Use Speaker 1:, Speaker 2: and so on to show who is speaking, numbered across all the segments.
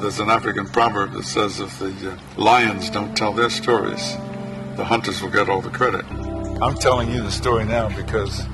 Speaker 1: There's an African proverb that says if the lions don't tell their stories, the hunters will get all the credit. I'm telling you the story now because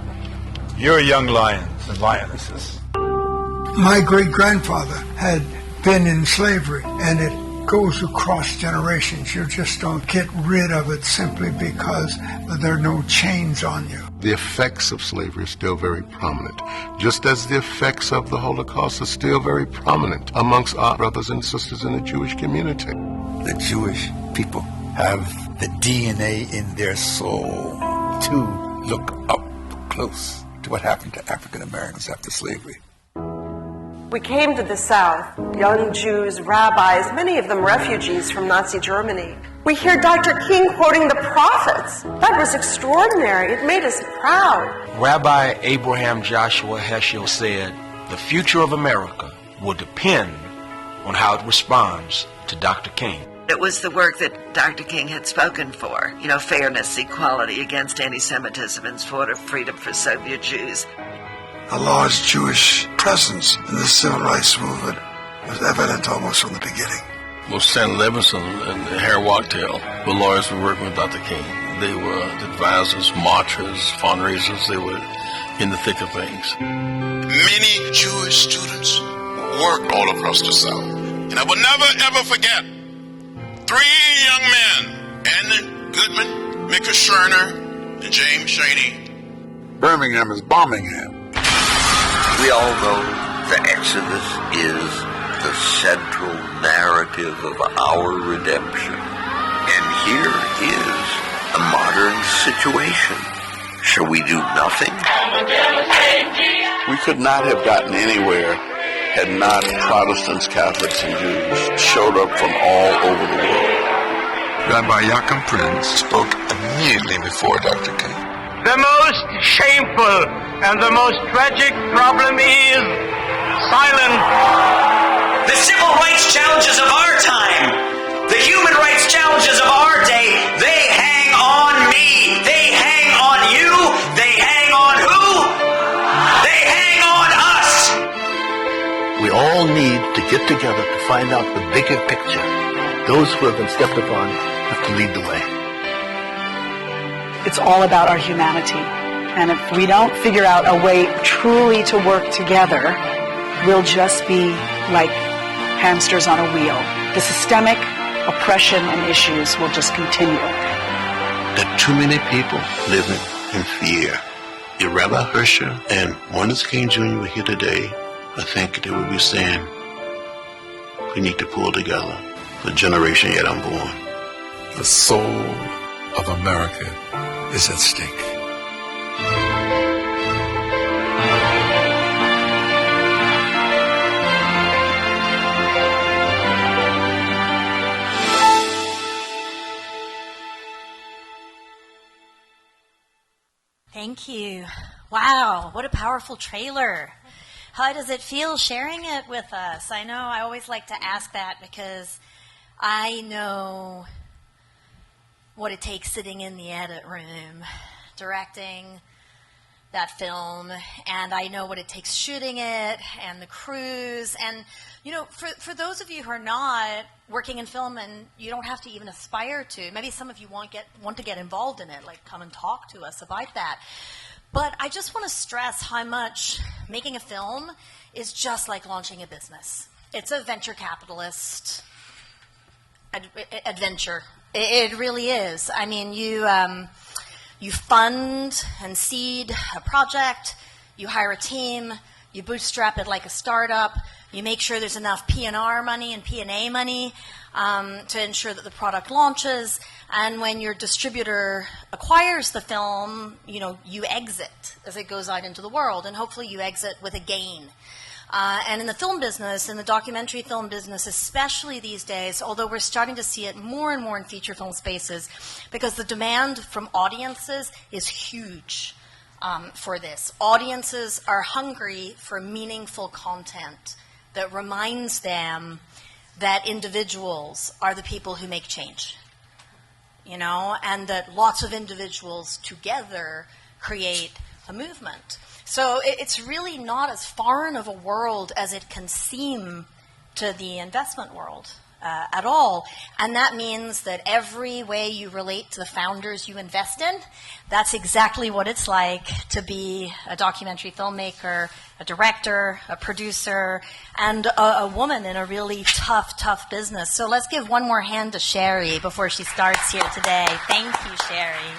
Speaker 1: you're young lions and lionesses.
Speaker 2: My great-grandfather had been in slavery, and it goes across generations. You just don't get rid of it simply because there are no chains on you.
Speaker 3: The effects of slavery are still very prominent, just as the effects of the Holocaust are still very prominent amongst our brothers and sisters in the Jewish community.
Speaker 4: The Jewish people have the DNA in their soul to look up close to what happened to African Americans after slavery.
Speaker 5: We came to the South, young Jews, rabbis, many of them refugees from Nazi Germany. We hear Dr. King quoting the prophets. That was extraordinary. It made us proud.
Speaker 6: Rabbi Abraham Joshua Heschel said, "The future of America will depend on how it responds to Dr. King."
Speaker 7: It was the work that Dr. King had spoken for, fairness, equality, against anti-Semitism, and for freedom for Soviet Jews.
Speaker 8: A large Jewish presence in the civil rights movement was evident almost from the beginning.
Speaker 9: Well, Stan Levinson and Harry Wachtel were lawyers who were working with Dr. King. They were advisors, marchers, fundraisers. They were in the thick of things.
Speaker 10: Many Jewish students worked all across the South. And I will never, ever forget 3 young men, Andy Goodman, Micah Scherner, and James Shaney.
Speaker 1: Birmingham is Birmingham.
Speaker 11: We all know the Exodus is the central narrative of our redemption. And here is a modern situation. Shall we do nothing?
Speaker 12: We could not have gotten anywhere had not Protestants, Catholics, and Jews showed up from all over the world.
Speaker 1: Rabbi Yaakov Prince spoke immediately before Dr. King.
Speaker 13: The most shameful and the most tragic problem is silence.
Speaker 14: The civil rights challenges of our time, the human rights challenges of our day, they hang on me. They hang on you. They hang on who? They hang on us.
Speaker 15: We all need to get together to find out the bigger picture. Those who have been stepped upon have to lead the way.
Speaker 16: It's all about our humanity. And if we don't figure out a way truly to work together, we'll just be like hamsters on a wheel. The systemic oppression and issues will just continue.
Speaker 3: That too many people living in fear. If Rabbi Hersher and Martin Luther King Jr. were here today, I think they would be saying, we need to pull together the generation yet unborn.
Speaker 4: The soul of America is at stake.
Speaker 17: Thank you. Wow, what a powerful trailer. How does it feel sharing it with us? I know I always like to ask that because I know what it takes sitting in the edit room, directing that film, and I know what it takes shooting it, and the crews, and for those of you who are not working in film, and you don't have to even aspire to, maybe some of you want to get involved in it, like come and talk to us about that. But I just want to stress how much making a film is just like launching a business. It's a venture capitalist adventure. It really is. I mean, you fund and seed a project, you hire a team, you bootstrap it like a startup, you make sure there's enough P&R money and P&A money to ensure that the product launches, and when your distributor acquires the film, you exit as it goes out into the world, and hopefully you exit with a gain. And in the film business, in the documentary film business, especially these days, although we're starting to see it more and more in feature film spaces, because the demand from audiences is huge for this. Audiences are hungry for meaningful content that reminds them that individuals are the people who make change, and that lots of individuals together create a movement. So it's really not as foreign of a world as it can seem to the investment world at all. And that means that every way you relate to the founders you invest in, that's exactly what it's like to be a documentary filmmaker, a director, a producer, and a woman in a really tough business. So let's give one more hand to Sherry before she starts here today. Thank you, Sherry.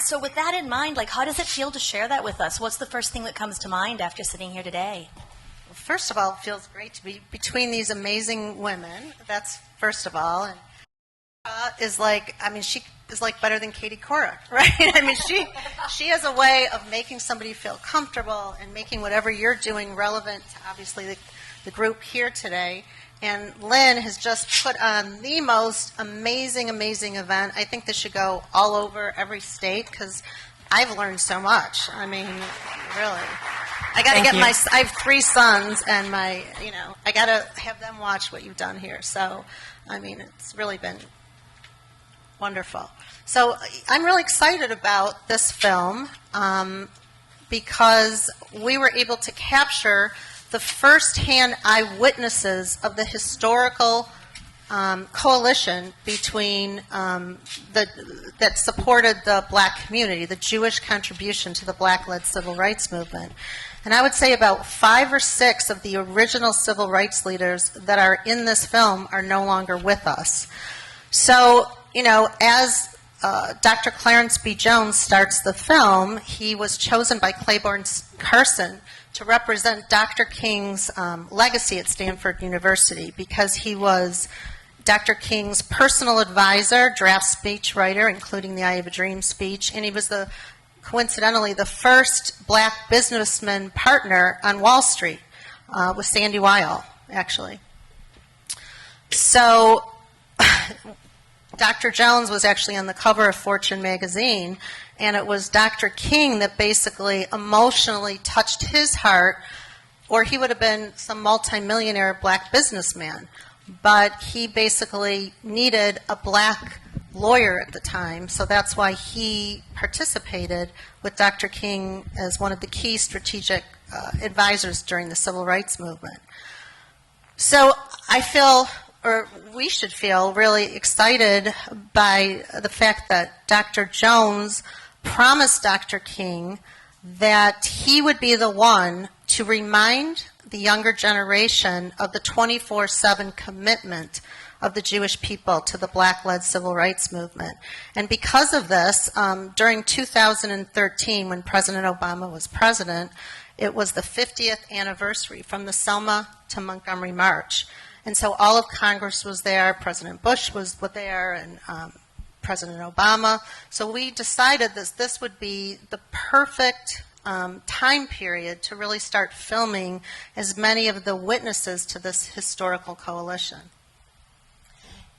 Speaker 17: So with that in mind, like, how does it feel to share that with us? What's the first thing that comes to mind after sitting here today?
Speaker 18: First of all, it feels great to be between these amazing women. That's first of all. And she is like better than Katie Couric, right? I mean, she has a way of making somebody feel comfortable and making whatever you're doing relevant to obviously the group here today. And Lynn has just put on the most amazing event. I think this should go all over every state because I've learned so much. I mean, really. I got to get I have 3 sons, and I got to have them watch what you've done here. So, I mean, it's really been wonderful. So I'm really excited about this film because we were able to capture the first-hand eyewitnesses of the historical coalition between that supported the black community, the Jewish contribution to the black-led civil rights movement. And I would say about 5 or 6 of the original civil rights leaders that are in this film are no longer with us. So, as Dr. Clarence B. Jones starts the film, he was chosen by Claiborne Carson to represent Dr. King's legacy at Stanford University because he was Dr. King's personal advisor, draft speech writer, including the I Have a Dream speech, and he was coincidentally the first black businessman partner on Wall Street with Sandy Weill, actually. So Dr. Jones was actually on the cover of Fortune magazine, and it was Dr. King that basically emotionally touched his heart, or he would have been some multimillionaire black businessman. But he basically needed a black lawyer at the time, so that's why he participated with Dr. King as one of the key strategic advisors during the civil rights movement. So I feel, or we should feel, really excited by the fact that Dr. Jones promised Dr. King that he would be the one to remind the younger generation of the 24/7 commitment of the Jewish people to the black-led civil rights movement. And because of this, during 2013, when President Obama was president, it was the 50th anniversary from the Selma to Montgomery March. And so all of Congress was there, President Bush was there, and President Obama. So we decided that this would be the perfect time period to really start filming as many of the witnesses to this historical coalition.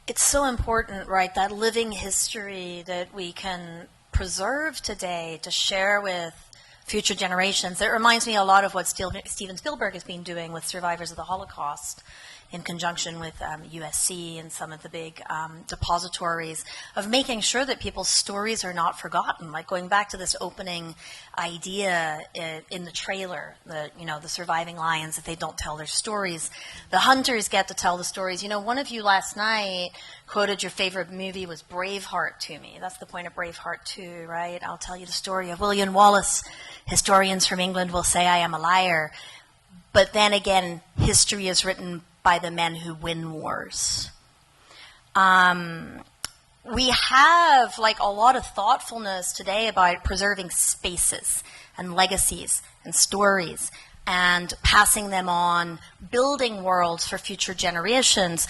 Speaker 17: It's so important, right, that living history that we can preserve today to share with future generations. It reminds me a lot of what Steven Spielberg has been doing with survivors of the Holocaust in conjunction with USC and some of the big depositories, of making sure that people's stories are not forgotten. Like going back to this opening idea in the trailer, the surviving lions, if they don't tell their stories, the hunters get to tell the stories. One of you last night quoted your favorite movie was Braveheart to me. That's the point of Braveheart too, right? I'll tell you the story of William Wallace. Historians from England will say I am a liar. But then again, history is written by the men who win wars. We have a lot of thoughtfulness today about preserving spaces and legacies and stories and passing them on, building worlds for future generations.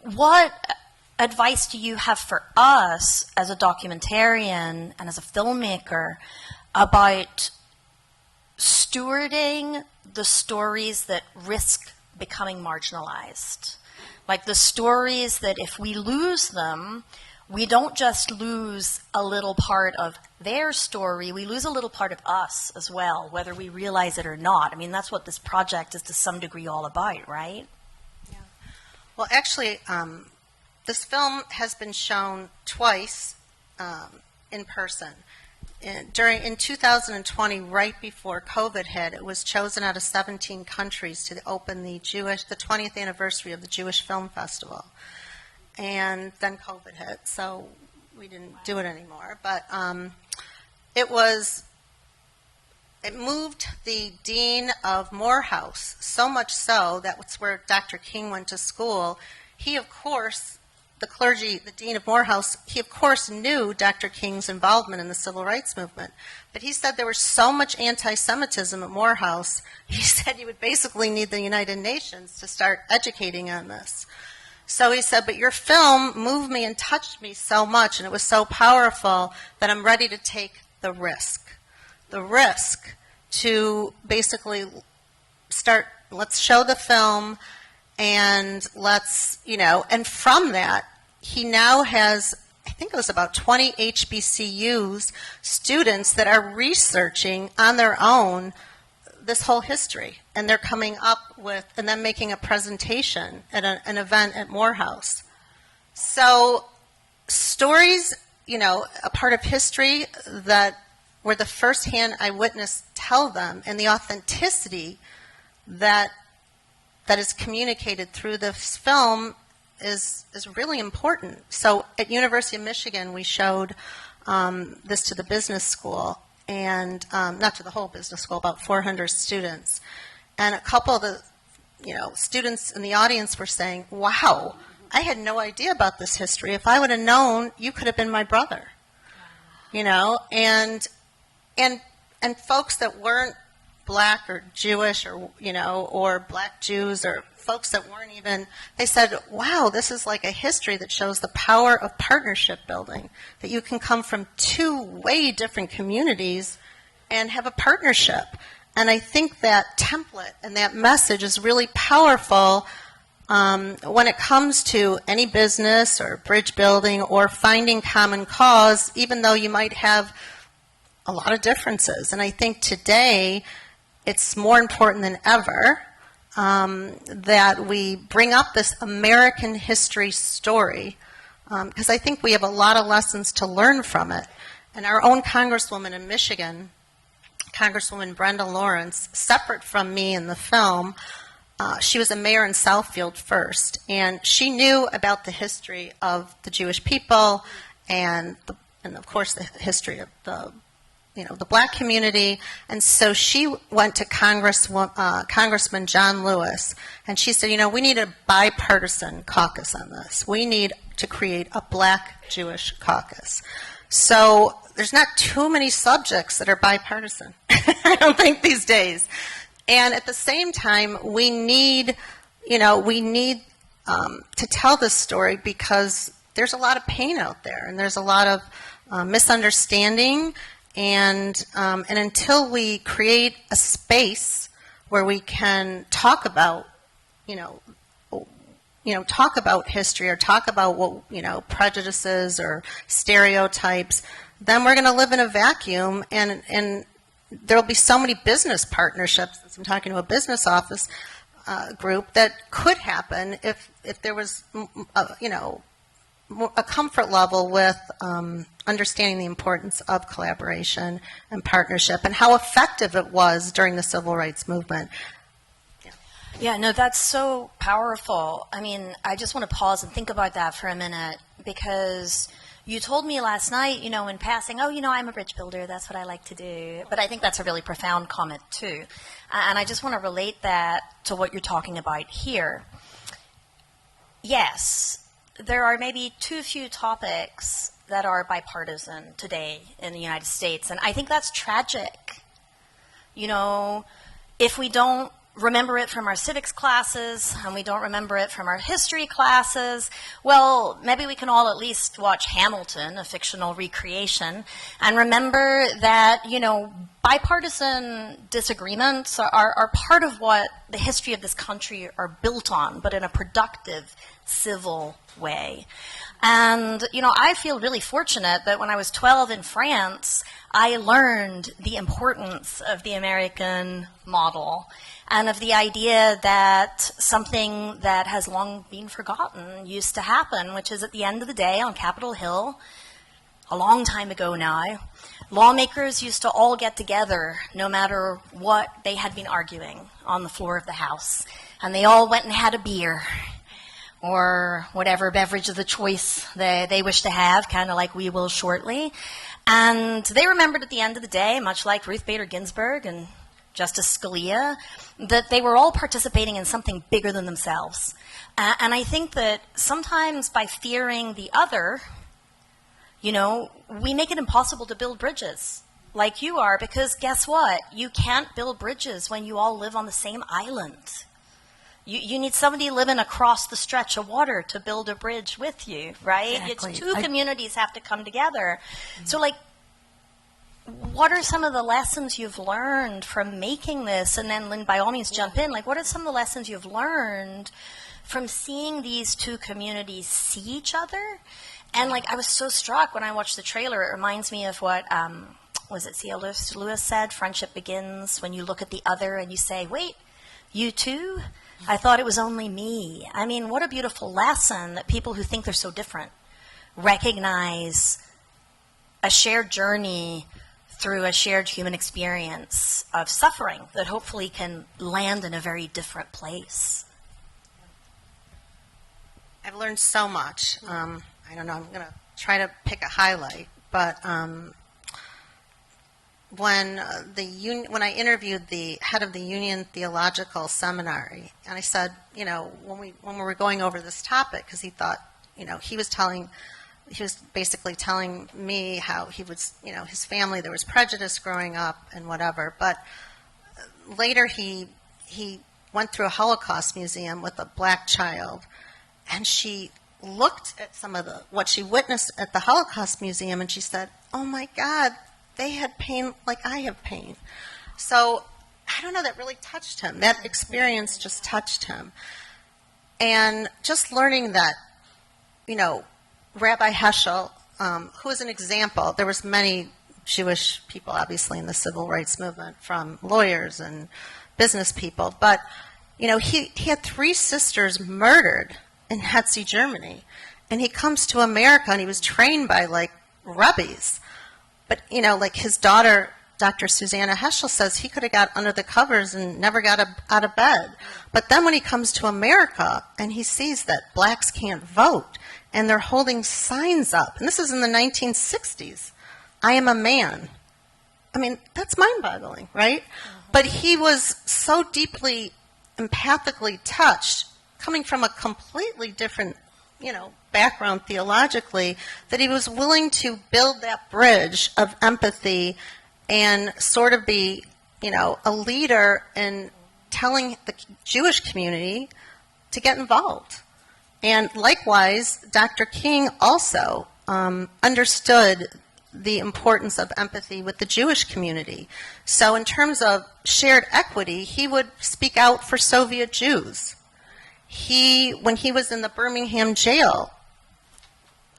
Speaker 17: What advice do you have for us as a documentarian and as a filmmaker about stewarding the stories that risk becoming marginalized? Like the stories that if we lose them, we don't just lose a little part of their story, we lose a little part of us as well, whether we realize it or not. I mean, that's what this project is to some degree all about, right?
Speaker 18: Yeah. Well, actually, this film has been shown twice in person. in 2020, right before COVID hit, it was chosen out of 17 countries to open the 20th anniversary of the Jewish Film Festival. And then COVID hit, so we didn't do it anymore. But it moved the dean of Morehouse, so much so that was where Dr. King went to school. He, of course, the dean of Morehouse, he of course knew Dr. King's involvement in the civil rights movement. But he said there was so much anti-Semitism at Morehouse, he said he would basically need the United Nations to start educating on this. So he said, but your film moved me and touched me so much, and it was so powerful that I'm ready to take the risk. The risk to basically let's show the film, and and from that, he now has, I think it was about 20 HBCUs, students that are researching on their own this whole history. And they're coming up with, and then making a presentation at an event at Morehouse. So stories, a part of history that where the first-hand eyewitness tell them, and the authenticity that is communicated through this film is really important. So at University of Michigan, we showed this to the business school, and not to the whole business school, about 400 students. And a couple of the students in the audience were saying, wow, I had no idea about this history. If I would have known, you could have been my brother. And folks that weren't black or Jewish or black Jews or folks that weren't even, they said, wow, this is like a history that shows the power of partnership building, that you can come from two way different communities and have a partnership. And I think that template and that message is really powerful when it comes to any business or bridge building or finding common cause, even though you might have a lot of differences. And I think today it's more important than ever that we bring up this American history story, because I think we have a lot of lessons to learn from it. And our own Congresswoman in Michigan, Congresswoman Brenda Lawrence, separate from me in the film, she was a mayor in Southfield first, and she knew about the history of the Jewish people and of course the history of the black community. And so she went to Congressman John Lewis, and she said, we need a bipartisan caucus on this. We need to create a black Jewish caucus. So there's not too many subjects that are bipartisan, I don't think, these days. And at the same time, we need to tell this story because there's a lot of pain out there, and there's a lot of misunderstanding. And until we create a space where we can talk about, talk about history or talk about what, prejudices or stereotypes, then we're going to live in a vacuum, and there'll be so many business partnerships, since I'm talking to a business office group, that could happen if there was, a comfort level with understanding the importance of collaboration and partnership and how effective it was during the civil rights movement.
Speaker 17: Yeah, no, that's so powerful. I mean, I just want to pause and think about that for a minute, because you told me last night, in passing, I'm a bridge builder, that's what I like to do. But I think that's a really profound comment, too. And I just want to relate that to what you're talking about here. Yes, there are maybe too few topics that are bipartisan today in the United States, and I think that's tragic. If we don't remember it from our civics classes and we don't remember it from our history classes, well, maybe we can all at least watch Hamilton, a fictional recreation, and remember that, bipartisan disagreements are part of what the history of this country are built on, but in a productive, civil way. And, I feel really fortunate that when I was 12 in France, I learned the importance of the American model and of the idea that something that has long been forgotten used to happen, which is at the end of the day on Capitol Hill, a long time ago now, lawmakers used to all get together no matter what they had been arguing on the floor of the House. And they all went and had a beer or whatever beverage of the choice they wish to have, kind of like we will shortly. And they remembered at the end of the day, much like Ruth Bader Ginsburg and Justice Scalia, that they were all participating in something bigger than themselves. And I think that sometimes by fearing the other, you know, we make it impossible to build bridges like you are, because guess what? You can't build bridges when you all live on the same island. You need somebody living across the stretch of water to build a bridge with you, right?
Speaker 18: Exactly.
Speaker 17: It's two communities have to come together. So, like, what are some of the lessons you've learned from making this? And then, Lynn, by all means, jump in. Like, what are some of the lessons you've learned from seeing these two communities see each other? And, like, I was so struck when I watched the trailer. It reminds me of what, was it C.L. Lewis said, friendship begins when you look at the other and you say, wait, you too? I thought it was only me. I mean, what a beautiful lesson that people who think they're so different recognize a shared journey through a shared human experience of suffering that hopefully can land in a very different place.
Speaker 18: I've learned so much. I don't know, I'm going to try to pick a highlight, but when I interviewed the head of the Union Theological Seminary, and I said, you know, when we were going over this topic, because he thought, you know, he was basically telling me how he was, you know, his family, there was prejudice growing up and whatever, but later he went through a Holocaust museum with a black child, and she looked at some of what she witnessed at the Holocaust museum, and she said, oh my God, they had pain like I have pain. So I don't know, that really touched him. That experience just touched him. And just learning that, you know, Rabbi Heschel, who is an example, there was many Jewish people, obviously, in the civil rights movement, from lawyers and business people, but, you know, he had 3 sisters murdered in Nazi Germany, and he comes to America, and he was trained by, like, rabbis. But, you know, like his daughter, Dr. Susanna Heschel, says he could have got under the covers and never got out of bed. But then when he comes to America and he sees that blacks can't vote and they're holding signs up, and this is in the 1960s, I am a man. I mean, that's mind-boggling, right? But he was so deeply, empathically touched, coming from a completely different, you know, background theologically, that he was willing to build that bridge of empathy and sort of be, you know, a leader in telling the Jewish community to get involved. And likewise, Dr. King also understood the importance of empathy with the Jewish community. So in terms of shared equity, he would speak out for Soviet Jews. When he was in the Birmingham jail,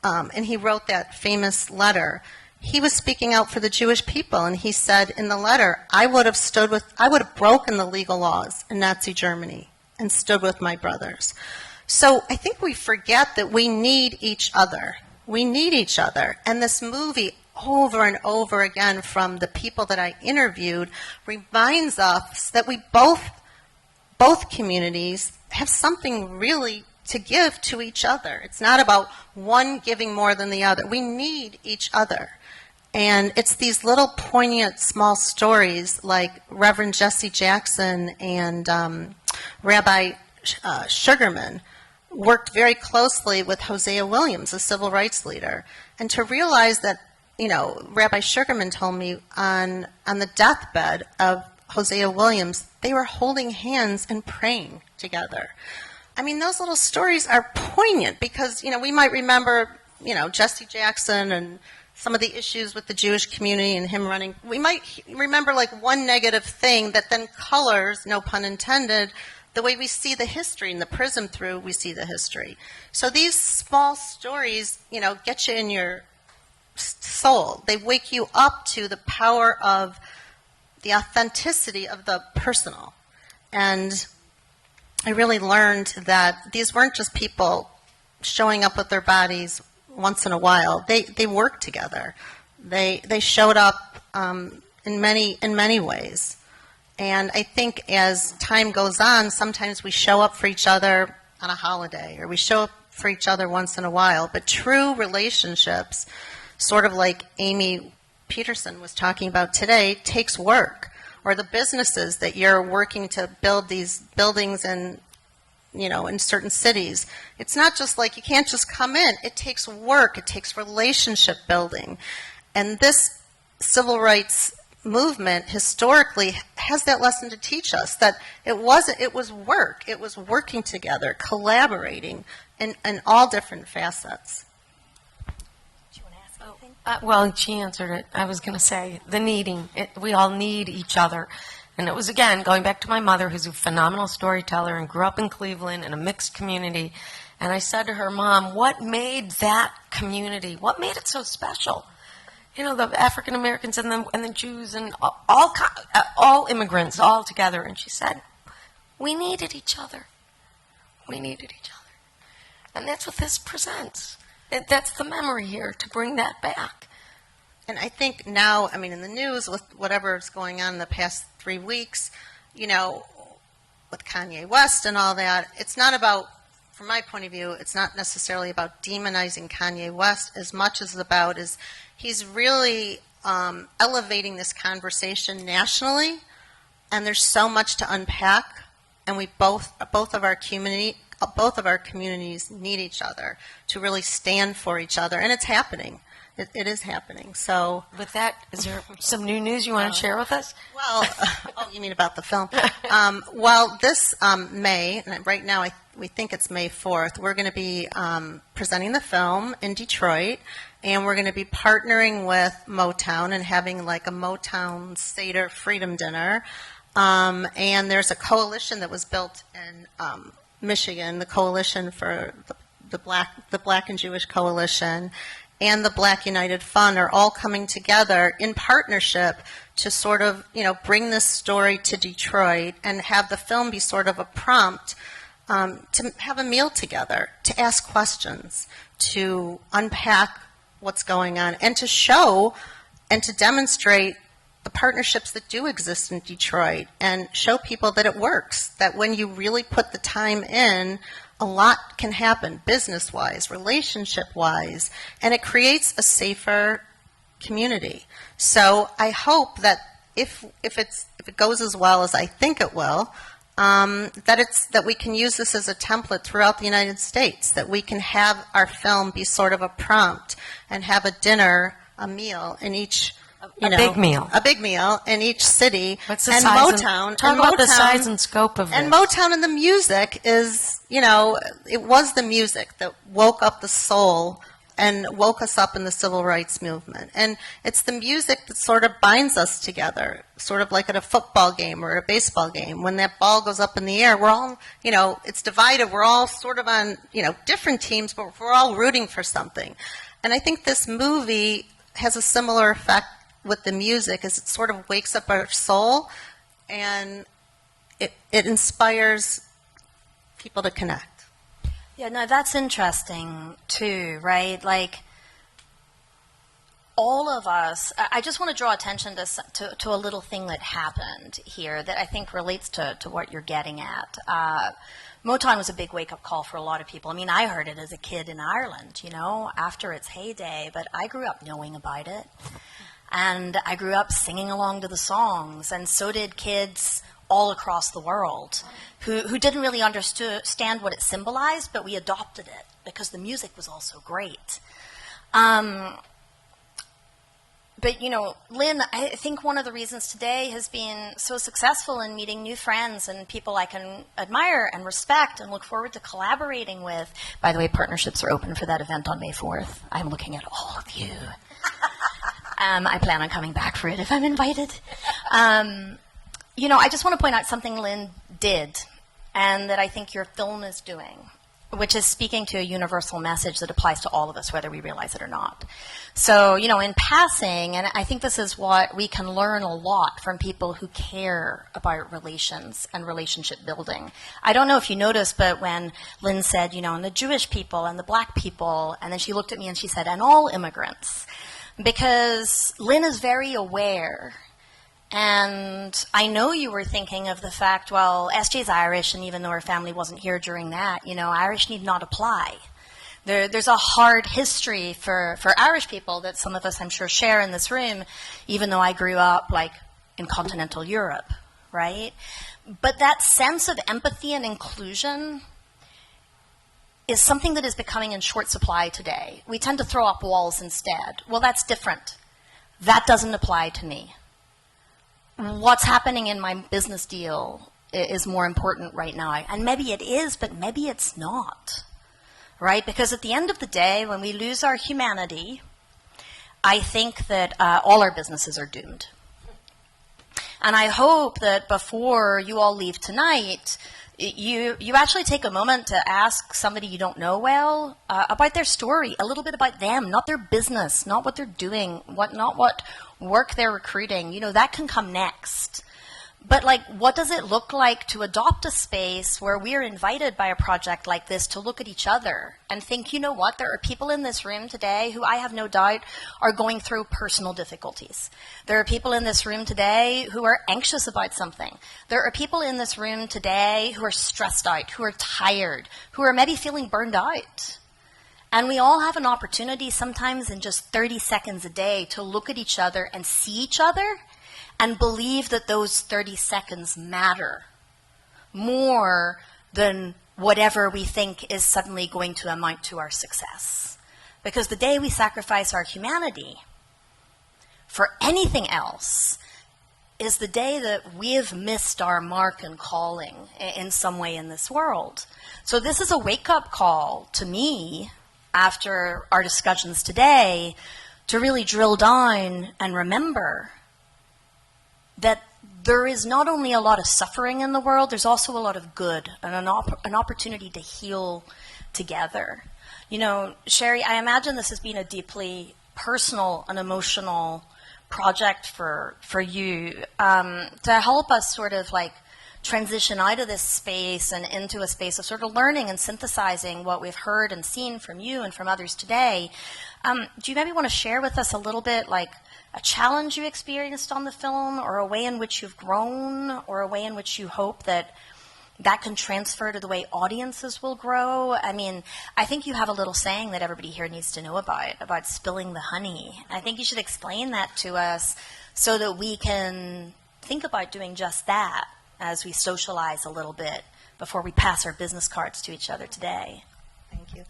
Speaker 18: and he wrote that famous letter, he was speaking out for the Jewish people, and he said in the letter, I would have broken the legal laws in Nazi Germany and stood with my brothers. So I think we forget that we need each other. We need each other. And this movie, over and over again, from the people that I interviewed, reminds us that we both communities have something really to give to each other. It's not about one giving more than the other. We need each other. And it's these little poignant small stories like Reverend Jesse Jackson and Rabbi Sugarman worked very closely with Hosea Williams, a civil rights leader. And to realize that, you know, Rabbi Sugarman told me on the deathbed of Hosea Williams, they were holding hands and praying together. I mean, those little stories are poignant because, you know, we might remember, you know, Jesse Jackson and some of the issues with the Jewish community and him running. We might remember like one negative thing that then colors, no pun intended, the way we see the history. In the prism through, we see the history. So these small stories, you know, get you in your soul. They wake you up to the power of the authenticity of the personal. And I really learned that these weren't just people showing up with their bodies once in a while. They work together. They showed up in many ways. And I think as time goes on, sometimes we show up for each other on a holiday, or we show up for each other once in a while. But true relationships, sort of like Amy Peterson was talking about today, takes work. Or the businesses that you're working to build these buildings in, in certain cities. It's not just like you can't just come in. It takes work. It takes relationship building. And this civil rights movement historically has that lesson to teach us, that it was work. It was working together, collaborating in all different facets.
Speaker 19: Well, she answered it. I was going to say the needing. We all need each other. And it was, again, going back to my mother, who's a phenomenal storyteller and grew up in Cleveland in a mixed community. And I said to her, Mom, what made that community, what made it so special? The African Americans and the Jews and all immigrants all together. And she said, we needed each other. We needed each other. And that's what this presents. That's the memory here, to bring that back.
Speaker 18: And I think now, in the news, with whatever's going on in the past 3 weeks, with Kanye West and all that, it's not about, from my point of view, it's not necessarily about demonizing Kanye West as much as he's really elevating this conversation nationally, and there's so much to unpack, and we both of our communities need each other to really stand for each other, and it's happening. It is happening. So,
Speaker 19: with that, is there some new news you want to share with us?
Speaker 18: Well, you mean about the film? This May, and right now we think it's May 4th, we're going to be presenting the film in Detroit, and we're going to be partnering with Motown and having like a Motown Seder Freedom Dinner. And there's a coalition that was built in Michigan, the Coalition for the Black and Jewish Coalition, and the Black United Fund are all coming together in partnership to sort of, bring this story to Detroit and have the film be sort of a prompt to have a meal together, to ask questions, to unpack what's going on, and to show and to demonstrate the partnerships that do exist in Detroit and show people that it works, that when you really put the time in, a lot can happen business-wise, relationship-wise, and it creates a safer community. So I hope that if it goes as well as I think it will, that we can use this as a template throughout the United States, that we can have our film be sort of a prompt and have a dinner, a meal in each.
Speaker 19: A big meal
Speaker 18: in each city.
Speaker 19: What's the
Speaker 18: and
Speaker 19: size
Speaker 18: Motown.
Speaker 19: Talk about the size and scope of
Speaker 18: and
Speaker 19: this.
Speaker 18: Motown and the music is, it was the music that woke up the soul and woke us up in the civil rights movement. And it's the music that sort of binds us together, sort of like at a football game or a baseball game. When that ball goes up in the air, we're all, it's divided. We're all sort of on, different teams, but we're all rooting for something. And I think this movie has a similar effect with the music, as it sort of wakes up our soul and it inspires people to connect.
Speaker 17: Yeah, no, that's interesting too, right? Like, all of us, I just want to draw attention to a little thing that happened here that I think relates to what you're getting at. Motown was a big wake-up call for a lot of people. I heard it as a kid in Ireland, after its heyday, but I grew up knowing about it. And I grew up singing along to the songs, and so did kids all across the world who didn't really understand what it symbolized, but we adopted it because the music was also great. But, Lynn, I think one of the reasons today has been so successful in meeting new friends and people I can admire and respect and look forward to collaborating with. By the way, partnerships are open for that event on May 4th. I'm looking at all of you. I plan on coming back for it if I'm invited. I just want to point out something Lynn did and that I think your film is doing. which is speaking to a universal message that applies to all of us, whether we realize it or not. So, in passing, and I think this is what we can learn a lot from people who care about relations and relationship building. I don't know if you noticed, but when Lynn said, and the Jewish people and the black people, and then she looked at me and she said, and all immigrants, because Lynn is very aware. And I know you were thinking of the fact, well, SJ's Irish, and even though her family wasn't here during that, Irish need not apply. There's a hard history for Irish people that some of us, I'm sure, share in this room, even though I grew up, in continental Europe, right? But that sense of empathy and inclusion is something that is becoming in short supply today. We tend to throw up walls instead. Well, that's different. That doesn't apply to me. What's happening in my business deal is more important right now. And maybe it is, but maybe it's not, right? Because at the end of the day, when we lose our humanity, I think that all our businesses are doomed. And I hope that before you all leave tonight, you actually take a moment to ask somebody you don't know well about their story, a little bit about them, not their business, not what they're doing, not what work they're recruiting. That can come next. But what does it look like to adopt a space where we are invited by a project like this to look at each other and think, you know what, there are people in this room today who I have no doubt are going through personal difficulties. There are people in this room today who are anxious about something. There are people in this room today who are stressed out, who are tired, who are maybe feeling burned out. And we all have an opportunity sometimes in just 30 seconds a day to look at each other and see each other and believe that those 30 seconds matter more than whatever we think is suddenly going to amount to our success. Because the day we sacrifice our humanity for anything else is the day that we have missed our mark and calling in some way in this world. So this is a wake-up call to me after our discussions today to really drill down and remember that there is not only a lot of suffering in the world, there's also a lot of good and an opportunity to heal together. Sherry, I imagine this has been a deeply personal and emotional project for you to help us sort of transition out of this space and into a space of sort of learning and synthesizing what we've heard and seen from you and from others today. Do you maybe want to share with us a little bit a challenge you experienced on the film, or a way in which you've grown, or a way in which you hope that can transfer to the way audiences will grow? I mean, I think you have a little saying that everybody here needs to know about spilling the honey. I think you should explain that to us so that we can think about doing just that as we socialize a little bit before we pass our business cards to each other today.
Speaker 18: Thank you.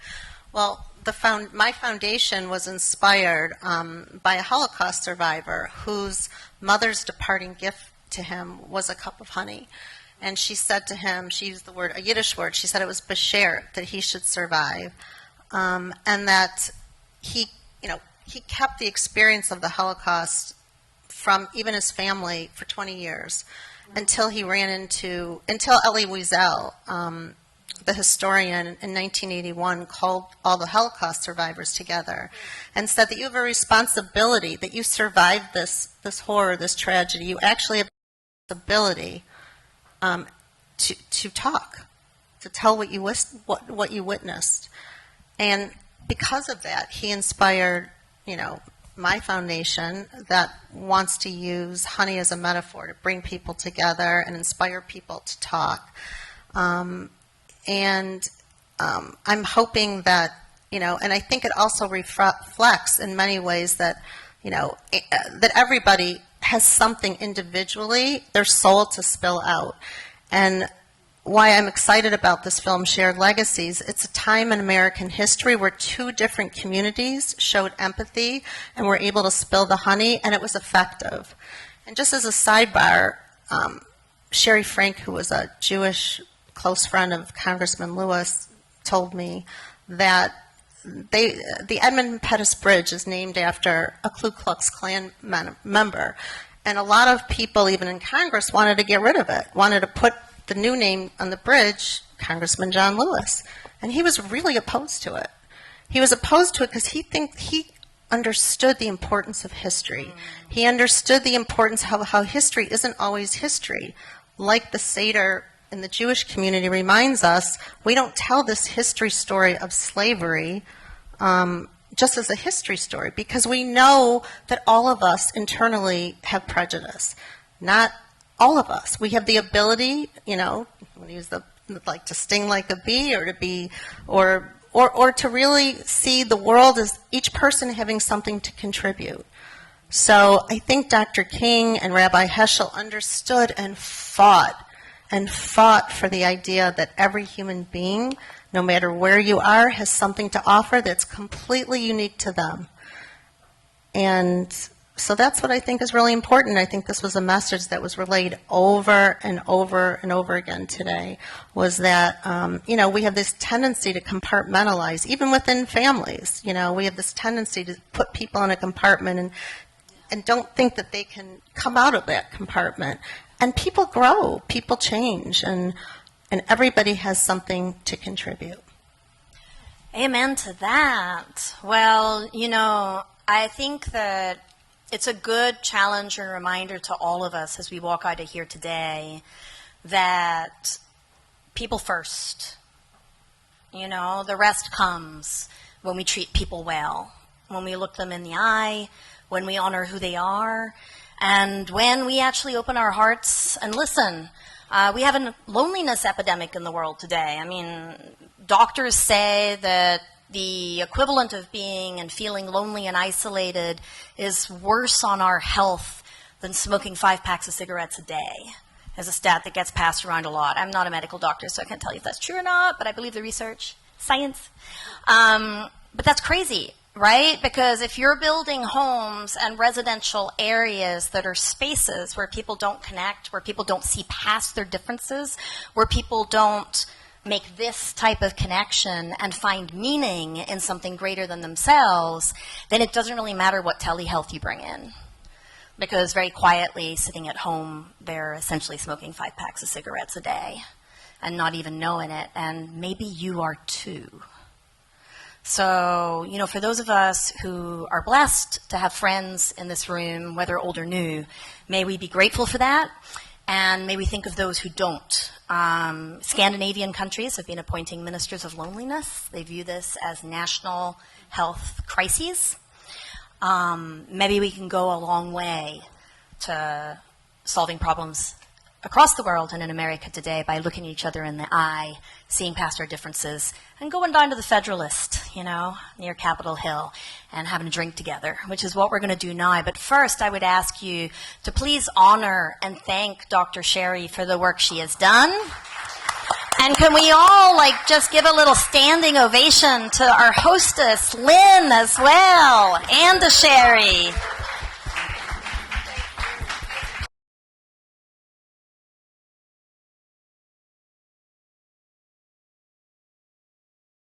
Speaker 18: Well, my foundation was inspired by a Holocaust survivor whose mother's departing gift to him was a cup of honey. And she said to him, she used a Yiddish word, she said it was b'sher, that he should survive. And that he kept the experience of the Holocaust from even his family for 20 years until Elie Wiesel, the historian, in 1981 called all the Holocaust survivors together and said that you have a responsibility, that you survived this horror, this tragedy. You actually have the ability to talk, to tell what you witnessed. And because of that, he inspired, my foundation that wants to use honey as a metaphor to bring people together and inspire people to talk. And I'm hoping that, and I think it also reflects in many ways that, that everybody has something individually, their soul to spill out. And why I'm excited about this film, Shared Legacies, it's a time in American history where two different communities showed empathy and were able to spill the honey, and it was effective. And just as a sidebar, Sherry Frank, who was a Jewish close friend of Congressman Lewis, told me that the Edmund Pettus Bridge is named after a Ku Klux Klan member. And a lot of people, even in Congress, wanted to get rid of it, wanted to put the new name on the bridge Congressman John Lewis, and he was really opposed to it. He was opposed to it because he understood the importance of history. He understood the importance of how history isn't always history. Like the Seder in the Jewish community reminds us, we don't tell this history story of slavery just as a history story, because we know that all of us internally have prejudice. Not all of us. We have the ability, you know, when use the like to sting like a bee, or to be, or to really see the world as each person having something to contribute. So I think Dr. King and Rabbi Heschel understood and fought for the idea that every human being, no matter where you are, has something to offer that's completely unique to them. And so that's what I think is really important. I think this was a message that was relayed over and over and over again today, was that, we have this tendency to compartmentalize, even within families. We have this tendency to put people in a compartment and don't think that they can come out of that compartment. And people grow, people change, and everybody has something to contribute.
Speaker 17: Amen to that. Well, I think that it's a good challenge and reminder to all of us as we walk out of here today that people first. The rest comes when we treat people well, when we look them in the eye, when we honor who they are, and when we actually open our hearts and listen. We have a loneliness epidemic in the world today. I mean, doctors say that the equivalent of being and feeling lonely and isolated is worse on our health than smoking 5 packs of cigarettes a day, as a stat that gets passed around a lot. I'm not a medical doctor, so I can't tell you if that's true or not, but I believe the research, science. But that's crazy, right? Because if you're building homes and residential areas that are spaces where people don't connect, where people don't see past their differences, where people don't make this type of connection and find meaning in something greater than themselves, then it doesn't really matter what telehealth you bring in. Because very quietly, sitting at home, they're essentially smoking 5 packs of cigarettes a day and not even knowing it. And maybe you are too. So, for those of us who are blessed to have friends in this room, whether old or new, may we be grateful for that. And may we think of those who don't. Scandinavian countries have been appointing ministers of loneliness. They view this as national health crises. Maybe we can go a long way to solving problems across the world and in America today by looking each other in the eye, seeing past our differences, and going down to the Federalist, near Capitol Hill, and having a drink together, which is what we're going to do now. But first, I would ask you to please honor and thank Dr. Sherry for the work she has done. And can we all, just give a little standing ovation to our hostess, Lynn, as well, and to Sherry.